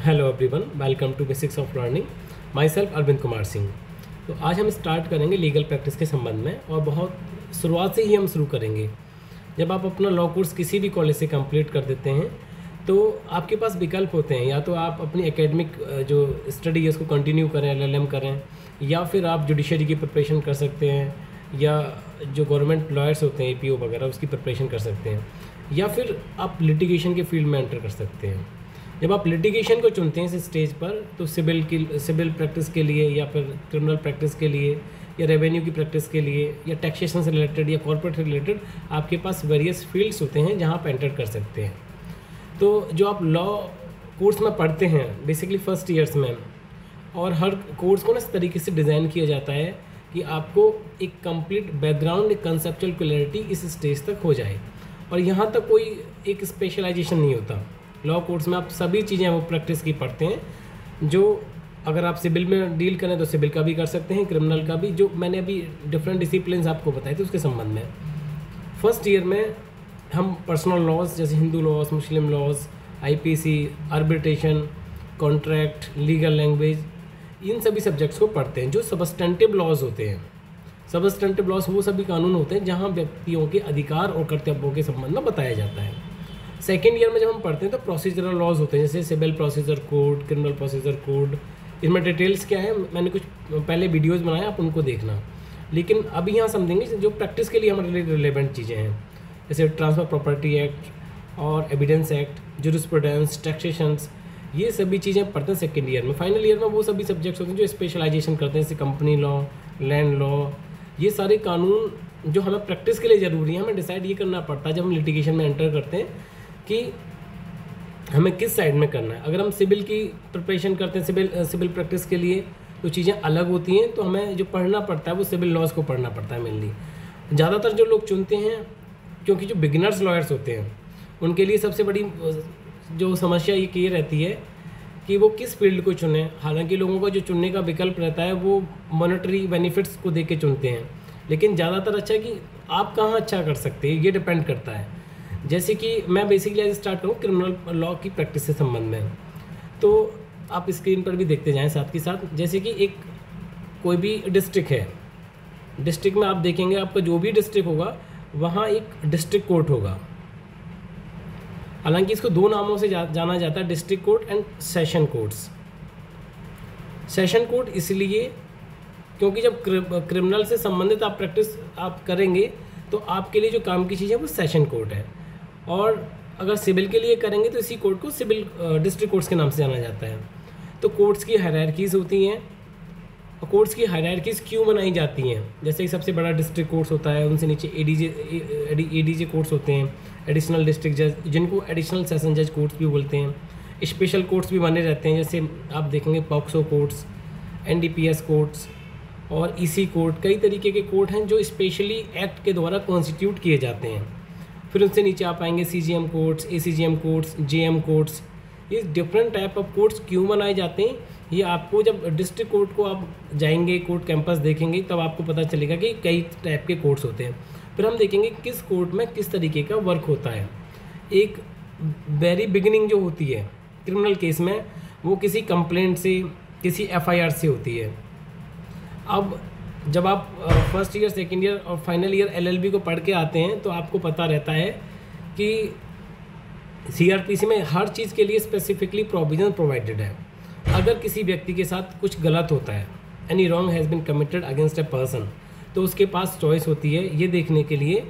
Hello everyone, welcome to basics of learning. My self Arvind Kumar Singh. तो आज हम स्टार्ट करेंगे लीगल प्रैक्टिस के संबंध में, और बहुत शुरुआत से ही हम शुरू करेंगे। जब आप अपना लॉ कोर्स किसी भी कॉलेज से कंप्लीट कर देते हैं तो आपके पास विकल्प होते हैं, या तो आप अपनी एकेडमिक जो स्टडी है उसको कंटिन्यू करें, LLM करें, या फिर आप जुडिशरी की प्रिपरेशन कर सकते हैं, या जो गवर्नमेंट लॉयर्स होते हैं APO वगैरह उसकी प्रिपरेशन कर सकते हैं, या फिर आप लिटिगेशन के फील्ड में एंटर कर सकते हैं। जब आप लिटिगेशन को चुनते हैं इस स्टेज पर, तो सिविल प्रैक्टिस के लिए, या फिर क्रिमिनल प्रैक्टिस के लिए, या रेवेन्यू की प्रैक्टिस के लिए, या टैक्सेशन से रिलेटेड, या कॉर्पोरेट से रिलेटेड आपके पास वेरियस फील्ड्स होते हैं जहाँ आप एंटर कर सकते हैं। तो जो आप लॉ कोर्स में पढ़ते हैं बेसिकली फर्स्ट ईयर्स में, और हर कोर्स को ना इस तरीके से डिज़ाइन किया जाता है कि आपको एक कंप्लीट बैकग्राउंड, एक कंसेप्चुअल क्लैरिटी इस स्टेज तक हो जाए, और यहाँ तक कोई एक स्पेशलाइजेशन नहीं होता। लॉ कोर्स में आप सभी चीज़ें वो प्रैक्टिस की पढ़ते हैं, जो अगर आप सिविल में डील करें तो सिविल का भी कर सकते हैं, क्रिमिनल का भी, जो मैंने अभी डिफरेंट डिसिप्लिन्स आपको बताए थे उसके संबंध में। फर्स्ट ईयर में हम पर्सनल लॉज जैसे Hindu laws, Muslim laws, IPC, arbitration, contract, legal language, इन सभी सब्जेक्ट्स को पढ़ते हैं। जो सबस्टेंटिव लॉज होते हैं, सबस्टेंटिव लॉज वो सभी कानून होते हैं जहाँ व्यक्तियों के अधिकार और कर्तव्यों के संबंध में बताया जाता है। सेकेंड ईयर में जब हम पढ़ते हैं तो प्रोसीजरल लॉज होते हैं, जैसे civil procedure code, criminal procedure code. इनमें डिटेल्स क्या है, मैंने कुछ पहले वीडियोज़ बनाए, आप उनको देखना। लेकिन अभी यहाँ समझेंगे जो प्रैक्टिस के लिए हमारे लिए रिलेवेंट चीज़ें हैं, जैसे ट्रांसफर प्रॉपर्टी एक्ट और एविडेंस एक्ट, जुरिस्प्रूडेंस, टैक्सेशंस, ये सभी चीज़ें पढ़ते हैं सेकेंड ईयर में। फाइनल ईयर में वो सभी सब्जेक्ट्स होते हैं जो स्पेशलाइजेशन करते हैं, जैसे कंपनी लॉ, लैंड लॉ। ये सारे कानून जो हमें प्रैक्टिस के लिए ज़रूरी है, हमें डिसाइड ये करना पड़ता है जब हम लिटिगेशन में एंटर करते हैं कि हमें किस साइड में करना है। अगर हम सिविल की प्रिपरेशन करते हैं सिविल प्रैक्टिस के लिए, तो चीज़ें अलग होती हैं, तो हमें जो पढ़ना पड़ता है वो सिविल लॉज को पढ़ना पड़ता है मेनली। ज़्यादातर जो लोग चुनते हैं, क्योंकि जो बिगिनर्स लॉयर्स होते हैं उनके लिए सबसे बड़ी जो समस्या ये रहती है कि वो किस फील्ड को चुनें। हालांकि लोगों का जो चुनने का विकल्प रहता है वो मॉनेटरी बेनिफिट्स को देख के चुनते हैं, लेकिन ज़्यादातर अच्छा है कि आप कहाँ अच्छा कर सकते हैं, ये डिपेंड करता है। जैसे कि मैं बेसिकली आज स्टार्ट करूँ क्रिमिनल लॉ की प्रैक्टिस से संबंध में, तो आप स्क्रीन पर भी देखते जाएं साथ के साथ। जैसे कि एक कोई भी डिस्ट्रिक्ट है, डिस्ट्रिक्ट में आप देखेंगे आपका जो भी डिस्ट्रिक्ट होगा वहाँ एक डिस्ट्रिक्ट कोर्ट होगा। हालांकि इसको दो नामों से जाना जाता है, district court and session courts. Session court इसलिए क्योंकि जब क्रिमिनल से संबंधित आप प्रैक्टिस आप करेंगे तो आपके लिए जो काम की चीज़ है वो सेशन कोर्ट है, और अगर सिविल के लिए करेंगे तो इसी कोर्ट को सिविल डिस्ट्रिक्ट कोर्ट्स के नाम से जाना जाता है। तो कोर्ट्स की हायरार्कीज़ होती हैं, और कोर्ट्स की हायरार्कीज़ क्यों बनाई जाती हैं, जैसे कि सबसे बड़ा डिस्ट्रिक्ट कोर्ट्स होता है, उनसे नीचे ADJ कोर्ट्स होते हैं, एडिशनल डिस्ट्रिक्ट जज, जिनको एडिशनल सेशन जज कोर्ट्स भी बोलते हैं। स्पेशल कोर्ट्स भी बने रहते हैं, जैसे आप देखेंगे पॉक्सो कोर्ट्स, NDPS कोर्ट्स और EC कोर्ट, कई तरीके के कोर्ट हैं जो स्पेशली एक्ट के द्वारा कॉन्स्टिट्यूट किए जाते हैं। फिर उनसे नीचे आप आएंगे CGM courts, ACGM courts, JM courts. ये डिफरेंट टाइप ऑफ कोर्ट्स क्यों बनाए जाते हैं, ये आपको जब डिस्ट्रिक्ट कोर्ट को आप जाएंगे, कोर्ट कैंपस देखेंगे, तब आपको पता चलेगा कि कई टाइप के कोर्ट्स होते हैं। फिर हम देखेंगे किस कोर्ट में किस तरीके का वर्क होता है। एक वेरी बिगिनिंग जो होती है क्रिमिनल केस में, वो किसी कंप्लेंट से, किसी FIR से होती है। अब जब आप फर्स्ट ईयर, सेकेंड ईयर और फाइनल ईयर LLB को पढ़ के आते हैं तो आपको पता रहता है कि CRPC में हर चीज़ के लिए स्पेसिफिकली प्रोविजन प्रोवाइडेड है। अगर किसी व्यक्ति के साथ कुछ गलत होता है, any wrong has been committed against a person, तो उसके पास चॉइस होती है ये देखने के लिए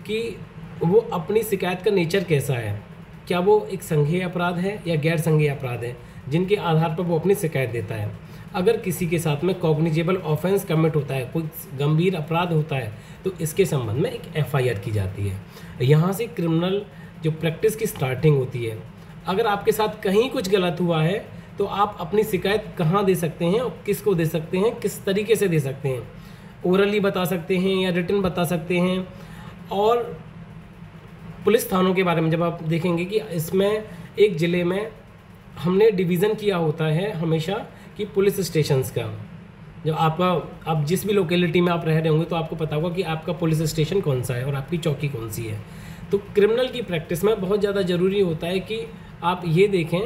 कि वो अपनी शिकायत का नेचर कैसा है, क्या वो एक संज्ञेय अपराध है या गैर संज्ञेय अपराध है, जिनके आधार पर वो अपनी शिकायत देता है। अगर किसी के साथ में कॉग्निजेबल ऑफेंस कमिट होता है, कोई गंभीर अपराध होता है, तो इसके संबंध में एक FIR की जाती है। यहाँ से क्रिमिनल जो प्रैक्टिस की स्टार्टिंग होती है। अगर आपके साथ कहीं कुछ गलत हुआ है तो आप अपनी शिकायत कहाँ दे सकते हैं और किसको दे सकते हैं, किस तरीके से दे सकते हैं। ओरली बता सकते हैं या रिटन बता सकते हैं। और पुलिस थानों के बारे में जब आप देखेंगे कि इसमें एक ज़िले में हमने डिवीज़न किया होता है हमेशा कि पुलिस स्टेशंस का, जब आप जिस भी लोकेलिटी में आप रह रहे होंगे तो आपको पता होगा कि आपका पुलिस स्टेशन कौन सा है और आपकी चौकी कौन सी है। तो क्रिमिनल की प्रैक्टिस में बहुत ज़्यादा ज़रूरी होता है कि आप ये देखें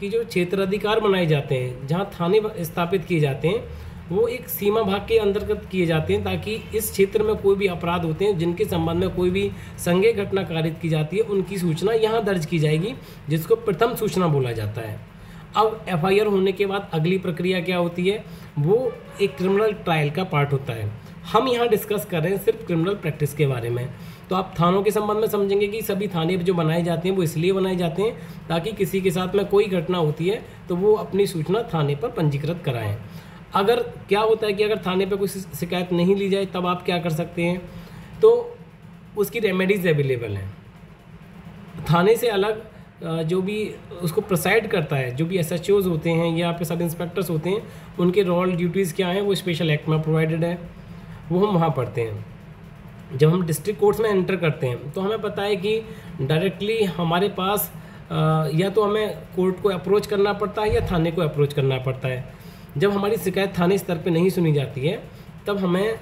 कि जो क्षेत्राधिकार बनाए जाते हैं, जहाँ थाने स्थापित किए जाते हैं, वो एक सीमा भाग के अंतर्गत किए जाते हैं, ताकि इस क्षेत्र में कोई भी अपराध होते हैं जिनके संबंध में कोई भी संज्ञेय घटना कारित की जाती है, उनकी सूचना यहाँ दर्ज की जाएगी, जिसको प्रथम सूचना बोला जाता है। अब एफआईआर होने के बाद अगली प्रक्रिया क्या होती है, वो एक क्रिमिनल ट्रायल का पार्ट होता है। हम यहाँ डिस्कस कर रहे हैं सिर्फ क्रिमिनल प्रैक्टिस के बारे में। तो आप थानों के संबंध में समझेंगे कि सभी थाने जो बनाए जाते हैं वो इसलिए बनाए जाते हैं ताकि किसी के साथ में कोई घटना होती है तो वो अपनी सूचना थाने पर पंजीकृत कराएं। अगर क्या होता है कि अगर थाने पर कोई शिकायत नहीं ली जाए तब आप क्या कर सकते हैं, तो उसकी रेमेडीज़ अवेलेबल हैं। थाने से अलग जो भी उसको प्रोसाइड करता है, जो भी एसएचओज होते हैं या फिर सब इंस्पेक्टर्स होते हैं, उनके रोल ड्यूटीज़ क्या हैं वो स्पेशल एक्ट में प्रोवाइडेड है, वो हम वहाँ पढ़ते हैं। जब हम डिस्ट्रिक्ट कोर्ट्स में एंटर करते हैं तो हमें पता है कि डायरेक्टली हमारे पास या तो हमें कोर्ट को अप्रोच करना पड़ता है या थाने को अप्रोच करना पड़ता है। जब हमारी शिकायत थाने स्तर पे नहीं सुनी जाती है तब हमें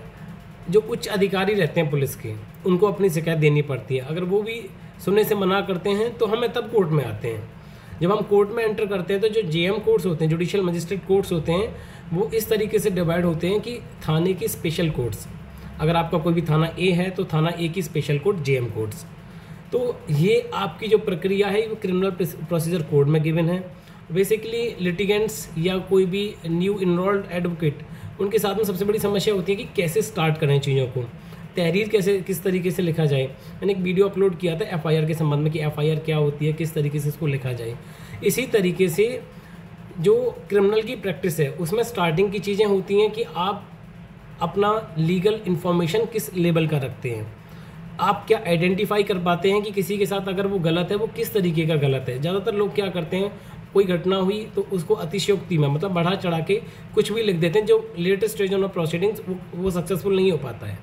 जो उच्च अधिकारी रहते हैं पुलिस के, उनको अपनी शिकायत देनी पड़ती है। अगर वो भी सुनने से मना करते हैं तो हमें तब कोर्ट में आते हैं। जब हम कोर्ट में एंटर करते हैं तो जो जेएम कोर्ट्स होते हैं, जुडिशियल मजिस्ट्रेट कोर्ट्स होते हैं, वो इस तरीके से डिवाइड होते हैं कि थाने की स्पेशल कोर्ट्स, अगर आपका कोई भी थाना ए है तो थाना ए की स्पेशल कोर्ट जेएम कोर्ट्स। तो ये आपकी जो प्रक्रिया है वो क्रिमिनल प्रोसीजर कोड में गिवन है। बेसिकली लिटिगेंट्स या कोई भी न्यू इनरोल्ड एडवोकेट, उनके साथ में सबसे बड़ी समस्या होती है कि कैसे स्टार्ट करें चीज़ों को, तहरीर कैसे किस तरीके से लिखा जाए। मैंने एक वीडियो अपलोड किया था एफआईआर के संबंध में कि एफआईआर क्या होती है, किस तरीके से इसको लिखा जाए। इसी तरीके से जो क्रिमिनल की प्रैक्टिस है उसमें स्टार्टिंग की चीज़ें होती हैं कि आप अपना लीगल इन्फॉर्मेशन किस लेवल का रखते हैं, आप क्या आइडेंटिफाई कर पाते हैं कि किसी के साथ अगर वो गलत है वो किस तरीके का गलत है। ज़्यादातर लोग क्या करते हैं, कोई घटना हुई तो उसको अतिशयोक्ति में, मतलब बढ़ा चढ़ा के कुछ भी लिख देते हैं, जो लेटेस्ट स्टेज ऑफ प्रोसीडिंग्स वो सक्सेसफुल नहीं हो पाता है।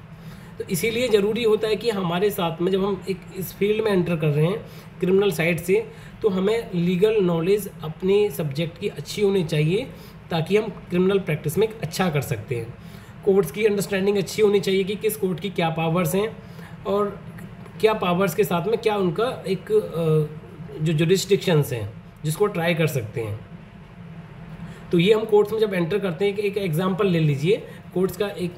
तो इसीलिए ज़रूरी होता है कि हमारे साथ में जब हम एक इस फील्ड में एंटर कर रहे हैं क्रिमिनल साइड से, तो हमें लीगल नॉलेज अपने सब्जेक्ट की अच्छी होनी चाहिए ताकि हम क्रिमिनल प्रैक्टिस में अच्छा कर सकते हैं। कोर्ट्स की अंडरस्टैंडिंग अच्छी होनी चाहिए कि किस कोर्ट की क्या पावर्स हैं और क्या पावर्स के साथ में क्या उनका एक जो जुरिस्डिक्शंस हैं जिसको ट्राई कर सकते हैं। तो ये हम कोर्ट्स में जब एंटर करते हैं, एक एग्जांपल ले लीजिए कोर्ट्स का, एक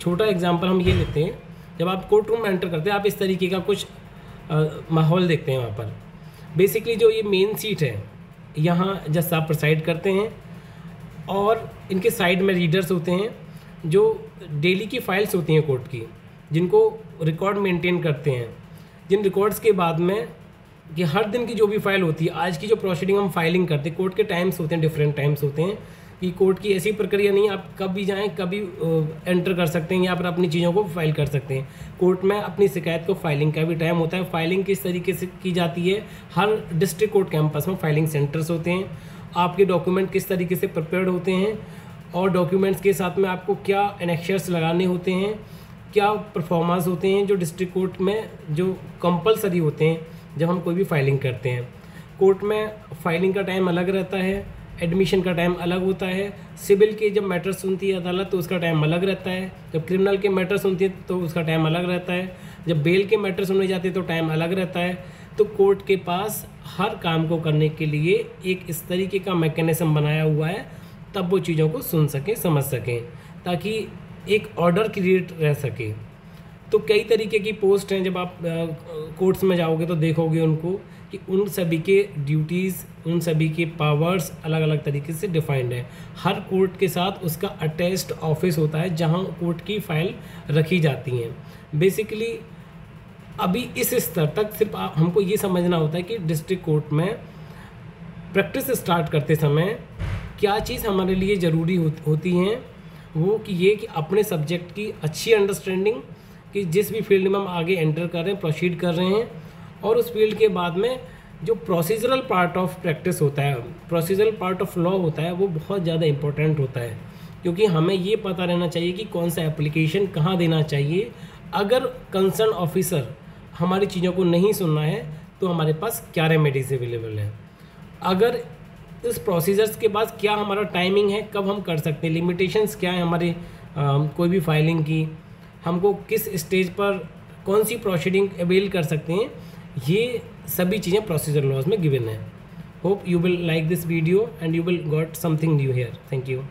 छोटा एग्जांपल हम ये लेते हैं। जब आप कोर्ट रूम में एंटर करते हैं आप इस तरीके का कुछ माहौल देखते हैं। वहाँ पर बेसिकली जो ये मेन सीट है, यहाँ जज साहब प्रिसाइड करते हैं और इनके साइड में रीडर्स होते हैं जो डेली की फाइल्स होती हैं कोर्ट की, जिनको रिकॉर्ड मेंटेन करते हैं। जिन रिकॉर्ड्स के बाद में कि हर दिन की जो भी फाइल होती है, आज की जो प्रोसीडिंग हम फाइलिंग करते हैं, कोर्ट के टाइम्स होते हैं, डिफरेंट टाइम्स होते हैं कि कोर्ट की ऐसी प्रक्रिया नहीं है आप कब भी जाएं कभी एंटर कर सकते हैं या फिर अपनी चीज़ों को फाइल कर सकते हैं। कोर्ट में अपनी शिकायत को फाइलिंग का भी टाइम होता है। फाइलिंग किस तरीके से की जाती है, हर डिस्ट्रिक्ट कोर्ट कैंपस में फाइलिंग सेंटर्स होते हैं। आपके डॉक्यूमेंट किस तरीके से प्रिपेयर्ड होते हैं और डॉक्यूमेंट्स के साथ में आपको क्या एनेक्शर्स लगाने होते हैं, क्या परफॉर्मेंस होते हैं जो डिस्ट्रिक्ट कोर्ट में जो कंपलसरी होते हैं जब हम कोई भी फाइलिंग करते हैं। कोर्ट में फाइलिंग का टाइम अलग रहता है, एडमिशन का टाइम अलग होता है, सिविल के जब मैटर सुनती है अदालत तो उसका टाइम अलग रहता है, जब क्रिमिनल के मैटर सुनती है तो उसका टाइम अलग रहता है, जब बेल के मैटर सुने जाते हैं तो टाइम अलग रहता है। तो कोर्ट के पास हर काम को करने के लिए एक इस तरीके का मैकेनिज्म बनाया हुआ है, तब वो चीज़ों को सुन सकें, समझ सकें, ताकि एक ऑर्डर क्रिएट रह सके। तो कई तरीके की पोस्ट हैं, जब आप कोर्ट्स में जाओगे तो देखोगे उनको कि उन सभी के ड्यूटीज़, उन सभी के पावर्स अलग अलग तरीके से डिफाइंड है। हर कोर्ट के साथ उसका अटैच्ड ऑफिस होता है जहां कोर्ट की फाइल रखी जाती हैं। बेसिकली अभी इस स्तर तक सिर्फ हमको ये समझना होता है कि डिस्ट्रिक्ट कोर्ट में प्रैक्टिस स्टार्ट करते समय क्या चीज़ हमारे लिए ज़रूरी होती हैं, वो कि ये कि अपने सब्जेक्ट की अच्छी अंडरस्टैंडिंग कि जिस भी फील्ड में हम आगे एंटर कर रहे हैं, प्रोसीड कर रहे हैं, और उस फील्ड के बाद में जो प्रोसीजरल पार्ट ऑफ प्रैक्टिस होता है, प्रोसीजरल पार्ट ऑफ लॉ होता है, वो बहुत ज़्यादा इंपॉर्टेंट होता है। क्योंकि हमें ये पता रहना चाहिए कि कौन सा एप्लीकेशन कहाँ देना चाहिए। अगर कंसर्न ऑफिसर हमारी चीज़ों को नहीं सुनना है तो हमारे पास क्या रेमेडीज अवेलेबल है, अगर इस प्रोसीजर्स के बाद क्या हमारा टाइमिंग है, कब हम कर सकते हैं, लिमिटेशंस क्या है हमारे कोई भी फाइलिंग की, हमको किस स्टेज पर कौन सी प्रोसीडिंग अवेल कर सकते हैं, ये सभी चीज़ें प्रोसीजर लॉज में गिवन है। Hope you will like this video and you will got something new here. Thank you.